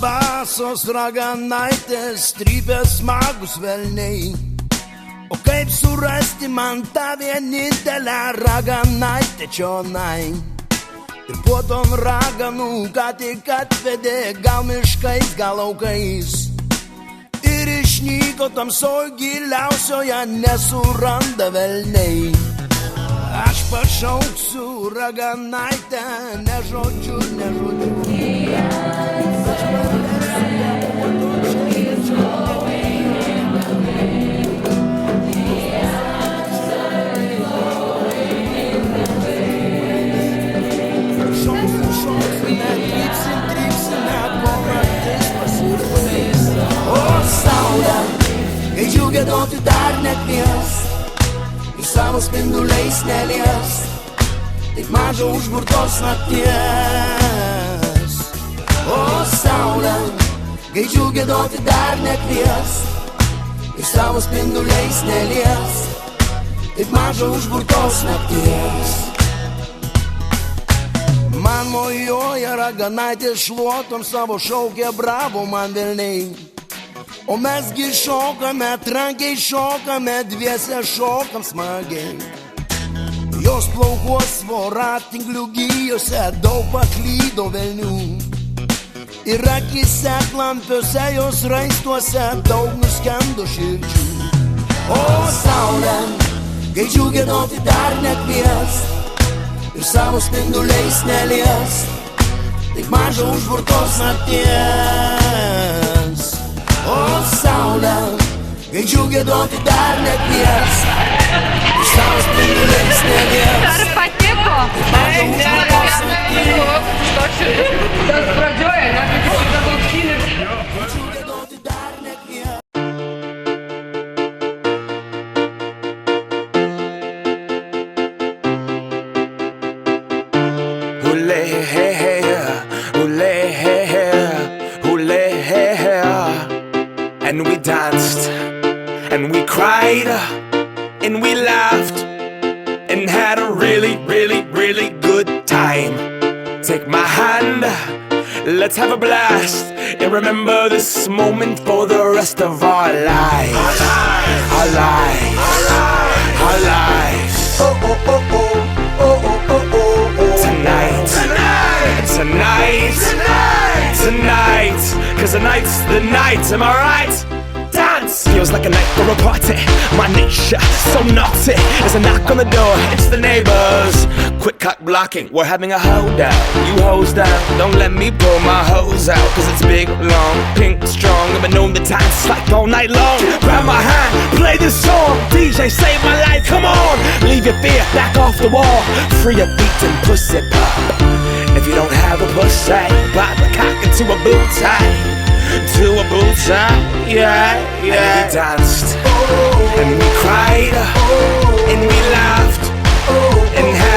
basos raganaitės, trypės smagus velniai. O kaip surasti man tą vienintelę raganaitę čionai? Ir po tom raganų ką tik atvedė, gal miškais, gal laukais. Ir išnyko tamsoj giliausioje, nesuranda velniai. Aš pašauksiu raganaitę, ne žodžiu, ne žodžiu. Kai džiugėdoti dar nekvies, ir savo spinduliais nelies, taip maža užburtos nakties. O saulė, kai džiugėdoti dar nekvies, ir savo spinduliais nelies, taip maža užburtos nakties. Man mojuoja raganaitė šluotom, savo šaukia bravo man velniai. O mesgi šokame, trankiai šokame, dviese šokam smagiai. Jos plaukuos voratinklių gijose daug paklydo velnių. Ir akise klampiuose, jos raistuose daug nuskendo širdžių. O saulė, kai džiugėdoti dar nekvies, ir savo spinduliais nelies, tik maža užburtos nakties. O saulė, kai džiugėdoti dar nekvies, ir savo spinduliais nelies. Ar patiko? Maža užburtos nakties. Tas pradžioje, ne? Kaip šitą daugšinį. Džiugėdoti dar nekvies. And we danced, and we cried, and we laughed, and had a really, really, really good time. Take my hand, let's have a blast, and remember this moment for the rest of our lives. Our lives, our lives. Oh, oh, oh, oh, oh, oh, oh, oh, oh. Tonight, tonight, tonight, tonight, cause tonight's the night, am I right? Dance! Feels like a night for a party. My nature, so naughty. There's a knock on the door, it's the neighbors. Quick cock blocking, we're having a hoedown. You hose down, don't let me pull my hose out. Cause it's big, long, pink, strong. I've been known to dance like all night long. Grab my hand, play this song. DJ, save my life, come on. Leave your fear, back off the wall. Free a beat and pussy pop. If you don't have a pussy, pop a cock into a boot tie. To a bullseye, yeah, yeah. And we danced, and we cried, and we laughed, and had